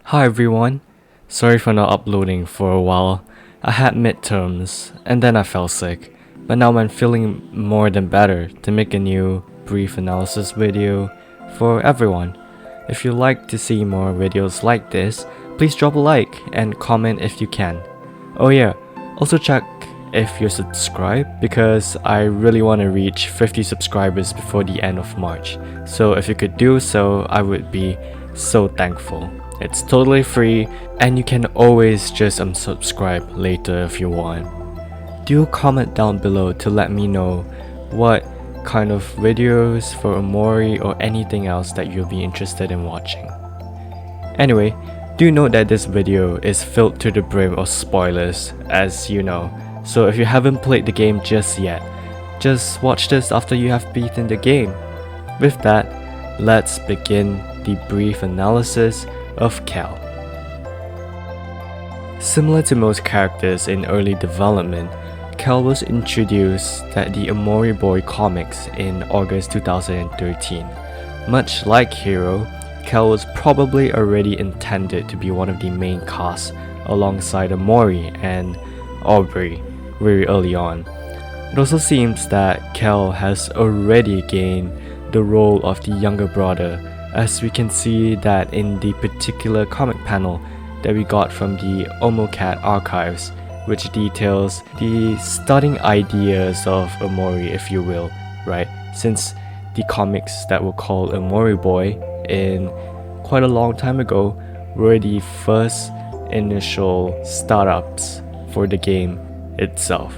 Hi everyone. Sorry for not uploading for a while. I had midterms and then I fell sick, but now I'm feeling more than better to make a new brief analysis video for everyone. If you'd like to see more videos like this, please drop a like and comment if you can. Oh yeah, also check if you're subscribed because I really want to reach 50 subscribers before the end of March. So if you could do so, I would be so thankful. It's totally free and you can always just unsubscribe later if you want. Do comment down below to let me know what kind of videos for Omori or anything else that you'll be interested in watching. Anyway, do note that this video is filled to the brim of spoilers, as you know, so if you haven't played the game just yet, just watch this after you have beaten the game. With that, let's begin the brief analysis of Cal. Similar to most characters in early development, Cal was introduced at the Omori Boy comics in August 2013. Much like Hiro, Cal was probably already intended to be one of the main cast alongside Omori and Aubrey very early on. It also seems that Cal has already gained the role of the younger brother, as we can see that in the particular comic panel that we got from the Omocat archives, which details the starting ideas of Omori, if you will, right? Since the comics that were called Omori Boy in quite a long time ago were the first initial startups for the game itself.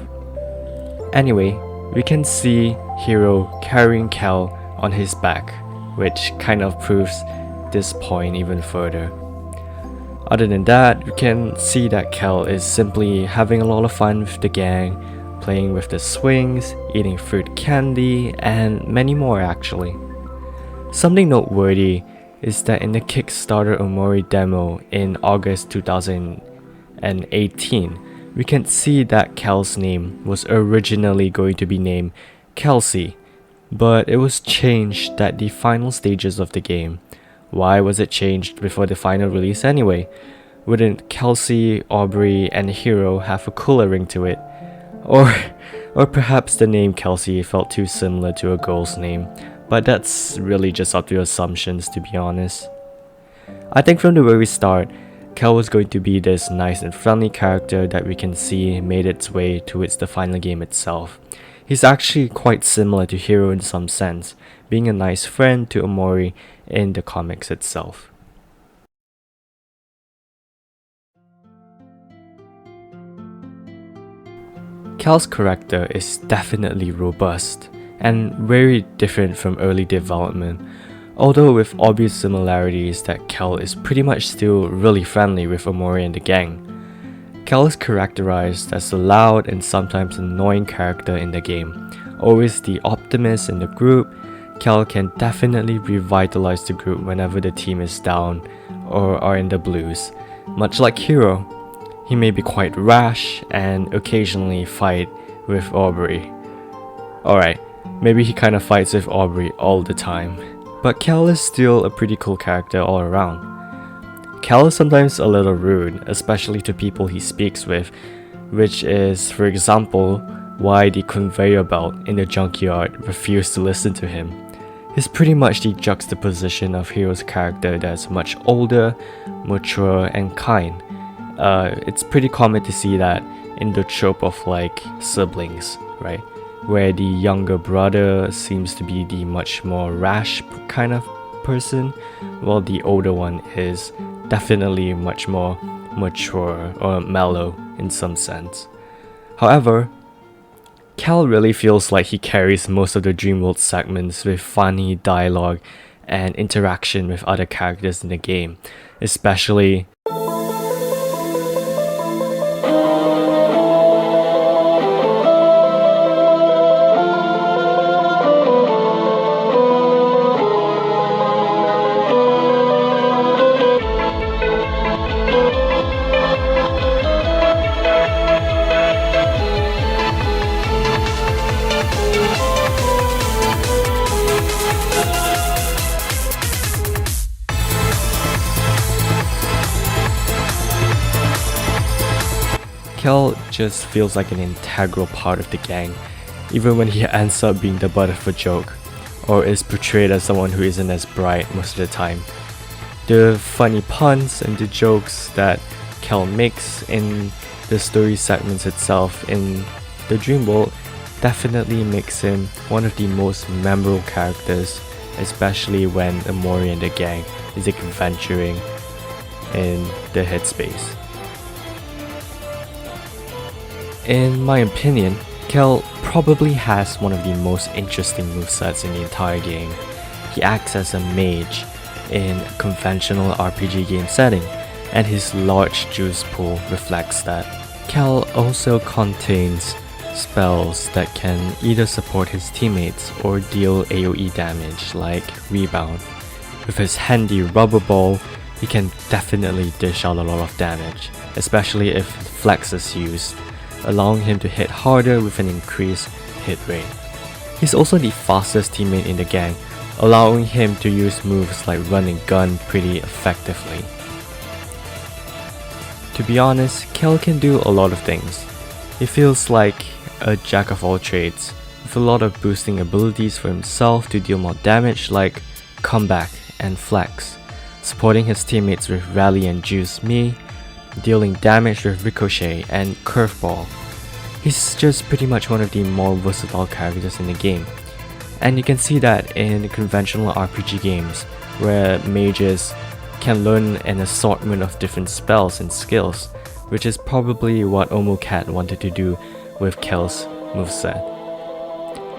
Anyway, we can see Hiro carrying Cal on his back, which kind of proves this point even further. Other than that, you can see that Cal is simply having a lot of fun with the gang, playing with the swings, eating fruit candy, and many more actually. Something noteworthy is that in the Kickstarter Omori demo in August 2018, we can see that Cal's name was originally going to be named Kelsey, but it was changed at the final stages of the game. Why was it changed before the final release anyway? Wouldn't Kelsey, Aubrey, and Hiro have a cooler ring to it? Or perhaps the name Kelsey felt too similar to a girl's name, but that's really just up to assumptions, to be honest. I think from the very start, Cal was going to be this nice and friendly character that we can see made its way towards the final game itself. He's actually quite similar to Hiro in some sense, being a nice friend to Omori in the comics itself. Cal's character is definitely robust and very different from early development, although with obvious similarities that Cal is pretty much still really friendly with Omori and the gang. Cal is characterized as a loud and sometimes annoying character in the game. Always the optimist in the group, Cal can definitely revitalize the group whenever the team is down or are in the blues. Much like Hiro, he may be quite rash and occasionally fight with Aubrey. Alright, maybe he kinda fights with Aubrey all the time, but Cal is still a pretty cool character all around. Cal is sometimes a little rude, especially to people he speaks with, which is, for example, why the conveyor belt in the junkyard refused to listen to him. He's pretty much the juxtaposition of Hiro's character that's much older, mature, and kind. It's pretty common to see that in the trope of like siblings, right? Where the younger brother seems to be the much more rash kind of person, while the older one is definitely much more mature or mellow in some sense. However, Cal really feels like he carries most of the Dreamworld segments with funny dialogue and interaction with other characters in the game, especially Kel just feels like an integral part of the gang, even when he ends up being the butt of a joke, or is portrayed as someone who isn't as bright most of the time. The funny puns and the jokes that Kel makes in the story segments itself in the Dream World definitely makes him one of the most memorable characters, especially when Omori and the gang is adventuring in the headspace. In my opinion, Kel probably has one of the most interesting movesets in the entire game. He acts as a mage in a conventional RPG game setting, and his large juice pool reflects that. Kel also contains spells that can either support his teammates or deal AoE damage like Rebound. With his handy rubber ball, he can definitely dish out a lot of damage, especially if Flex is used, allowing him to hit harder with an increased hit rate. He's also the fastest teammate in the gang, allowing him to use moves like run and gun pretty effectively. To be honest, Kel can do a lot of things. He feels like a jack of all trades, with a lot of boosting abilities for himself to deal more damage like Comeback and Flex, supporting his teammates with Rally and Juice Me, dealing damage with Ricochet and Curveball. He's just pretty much one of the more versatile characters in the game, and you can see that in conventional RPG games, where mages can learn an assortment of different spells and skills, which is probably what Omocat wanted to do with Kel's moveset.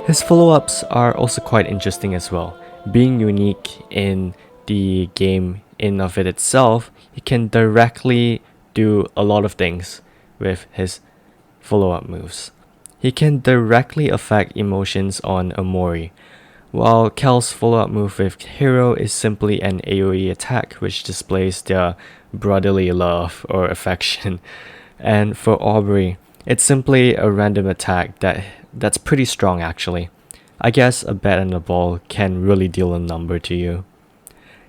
His follow-ups are also quite interesting as well. Being unique in the game in of it itself, he can directly do a lot of things with his follow-up moves. He can directly affect emotions on Omori, while Kel's follow-up move with Hero is simply an AoE attack which displays their brotherly love or affection. And for Omori, it's simply a random attack that's pretty strong actually. I guess a bat and a ball can really deal a number to you.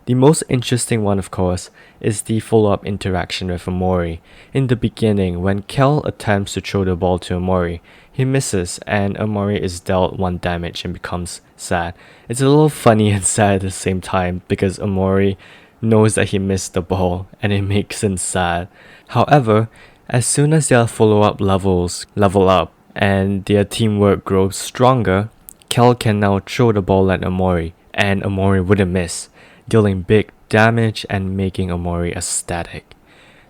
The most interesting one, of course, is the follow-up interaction with Omori. In the beginning, when Kel attempts to throw the ball to Omori, he misses and Omori is dealt 1 damage and becomes sad. It's a little funny and sad at the same time because Omori knows that he missed the ball and it makes him sad. However, as soon as their follow-up levels level up and their teamwork grows stronger, Kel can now throw the ball at Omori and Omori wouldn't miss, dealing big damage and making Omori ecstatic.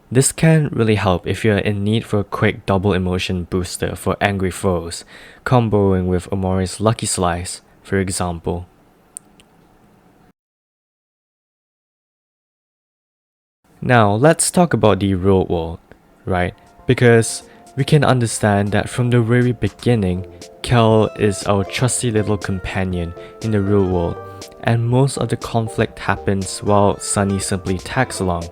This can really help if you're in need for a quick double emotion booster for angry foes, comboing with Omori's Lucky Slice, for example. Now let's talk about the real world, right? Because we can understand that from the very beginning, Kel is our trusty little companion in the real world, and most of the conflict happens while Sunny simply tags along.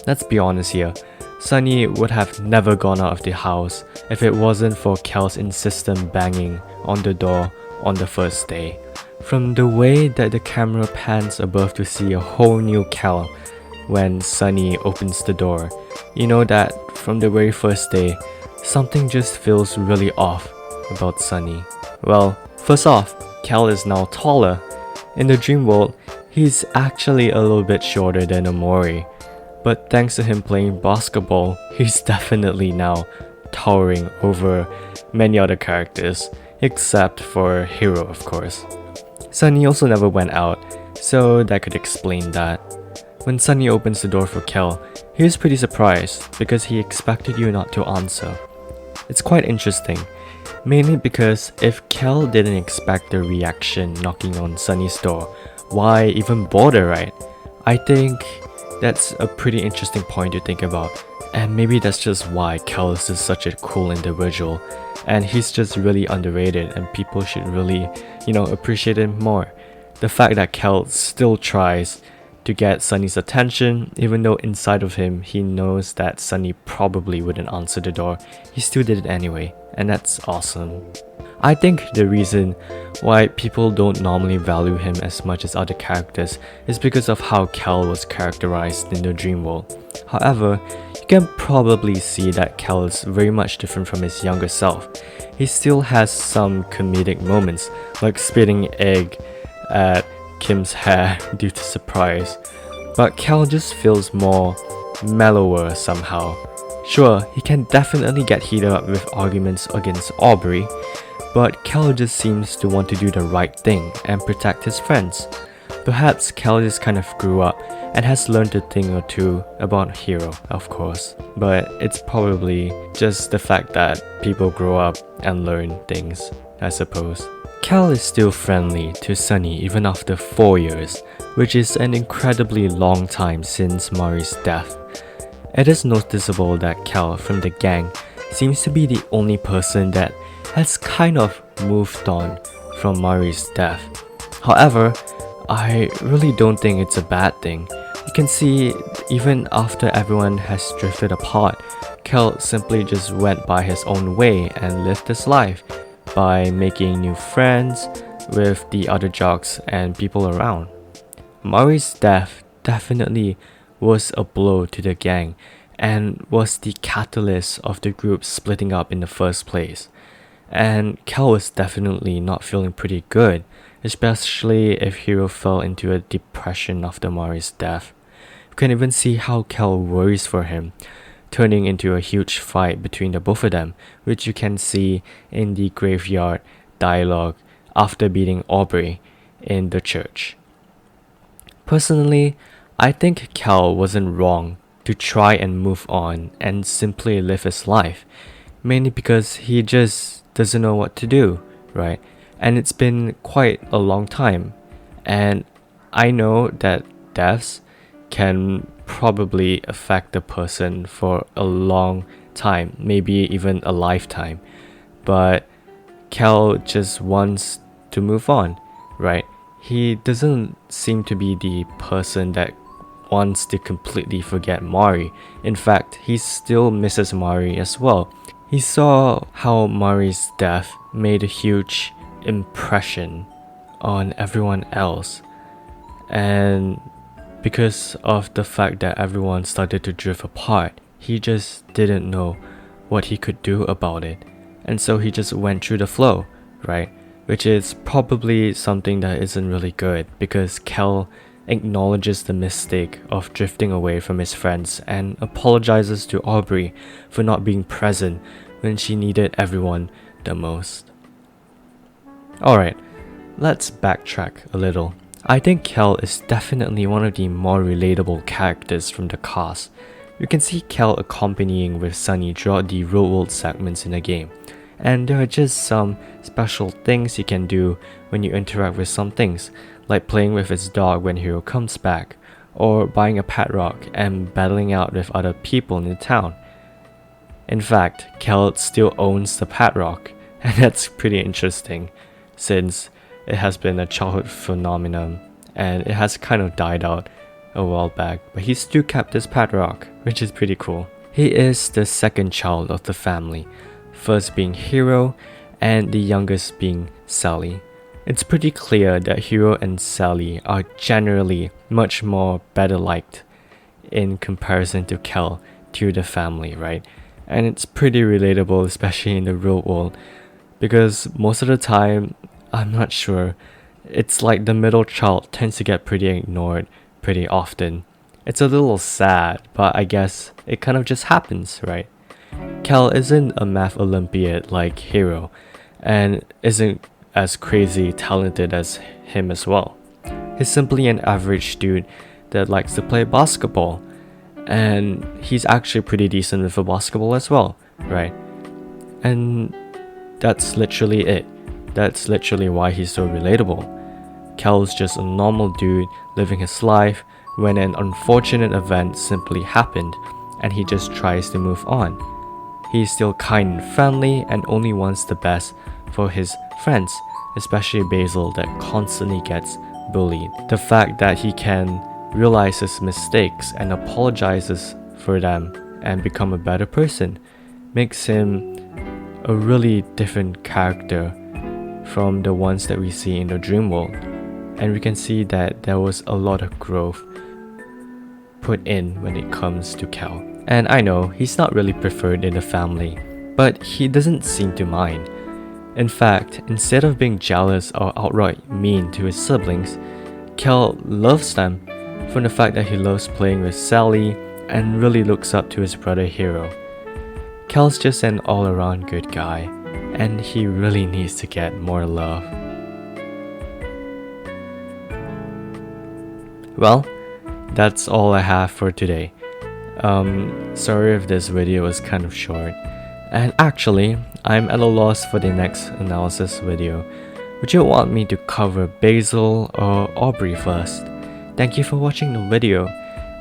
Let's be honest here, Sunny would have never gone out of the house if it wasn't for Kel's insistent banging on the door on the first day. From the way that the camera pans above to see a whole new Kel when Sunny opens the door, you know that from the very first day, something just feels really off about Sunny. Well, first off, Kel is now taller. In the dream world, he's actually a little bit shorter than Omori, but thanks to him playing basketball, he's definitely now towering over many other characters, except for Hero of course. Sunny also never went out, so that could explain that. When Sunny opens the door for Kel, he is pretty surprised because he expected you not to answer. It's quite interesting, mainly because if Kel didn't expect the reaction knocking on Sunny's door, why even bother, right? I think that's a pretty interesting point to think about, and maybe that's just why Kel is just such a cool individual, and he's just really underrated and people should really, appreciate him more. The fact that Kel still tries to get Sunny's attention, even though inside of him he knows that Sunny probably wouldn't answer the door, he still did it anyway, and that's awesome. I think the reason why people don't normally value him as much as other characters is because of how Kel was characterized in the dream world. However, you you can probably see that Cal is very much different from his younger self. He still has some comedic moments, like spitting egg at Kim's hair due to surprise, but Cal just feels more mellower somehow. Sure, he can definitely get heated up with arguments against Aubrey, but Cal just seems to want to do the right thing and protect his friends. Perhaps Cal just kind of grew up and has learned a thing or two about Hero, of course, but it's probably just the fact that people grow up and learn things, I suppose. Cal is still friendly to Sunny even after 4 years, which is an incredibly long time since Mari's death. It is noticeable that Cal from the gang seems to be the only person that has kind of moved on from Mari's death. However, I really don't think it's a bad thing. You can see even after everyone has drifted apart, Cal simply just went by his own way and lived his life by making new friends with the other jocks and people around. Mari's death definitely was a blow to the gang and was the catalyst of the group splitting up in the first place. And Cal was definitely not feeling pretty good, especially if Hero fell into a depression after Mari's death. You can even see how Cal worries for him, turning into a huge fight between the both of them, which you can see in the graveyard dialogue after beating Aubrey in the church. Personally, I think Cal wasn't wrong to try and move on and simply live his life, mainly because he just doesn't know what to do, right? And it's been quite a long time, and I know that deaths can probably affect the person for a long time, maybe even a lifetime, but Cal just wants to move on, right? He doesn't seem to be the person that wants to completely forget Mari. In fact, he still misses Mari as well. He saw how Mari's death made a huge impression on everyone else, and because of the fact that everyone started to drift apart, he just didn't know what he could do about it, and so he just went through the flow, right? Which is probably something that isn't really good, because Cal acknowledges the mistake of drifting away from his friends and apologizes to Aubrey for not being present when she needed everyone the most. Alright, let's backtrack a little. I think Cal is definitely one of the more relatable characters from the cast. You can see Cal accompanying with Sunny throughout the real world segments in the game, and there are just some special things you can do when you interact with some things, like playing with his dog when Hero comes back, or buying a pet rock and battling out with other people in the town. In fact, Cal still owns the pet rock, and that's pretty interesting, since it has been a childhood phenomenon and it has kind of died out a while back, but he still kept his pet rock, which is pretty cool. He is the second child of the family, first being Hero and the youngest being Sally. It's pretty clear that Hero and Sally are generally much more better liked in comparison to Cal to the family, right? And it's pretty relatable, especially in the real world, because most of the time, I'm not sure, it's like the middle child tends to get pretty ignored pretty often. It's a little sad, but I guess it kind of just happens, right? Cal isn't a math Olympiad like Hero, and isn't as crazy talented as him as well. He's simply an average dude that likes to play basketball, and he's actually pretty decent with a basketball as well, right? And that's literally it. That's literally why he's so relatable. Cal's just a normal dude living his life when an unfortunate event simply happened, and he just tries to move on. He's still kind and friendly and only wants the best for his friends, especially Basil that constantly gets bullied. The fact that he can realize his mistakes and apologizes for them and become a better person makes him a really different character from the ones that we see in the dream world. And we can see that there was a lot of growth put in when it comes to Cal. And I know he's not really preferred in the family, but he doesn't seem to mind. In fact, instead of being jealous or outright mean to his siblings, Cal loves them from the fact that he loves playing with Sally and really looks up to his brother Hiro. Cal's just an all-around good guy, and he really needs to get more love. Well, that's all I have for today. Sorry if this video was kind of short. And actually, I'm at a loss for the next analysis video. Would you want me to cover Basil or Aubrey first? Thank you for watching the video,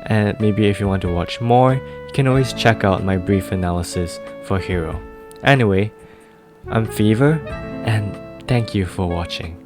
and maybe if you want to watch more, you can always check out my brief analysis for Hiro. Anyway, I'm Fever, and thank you for watching.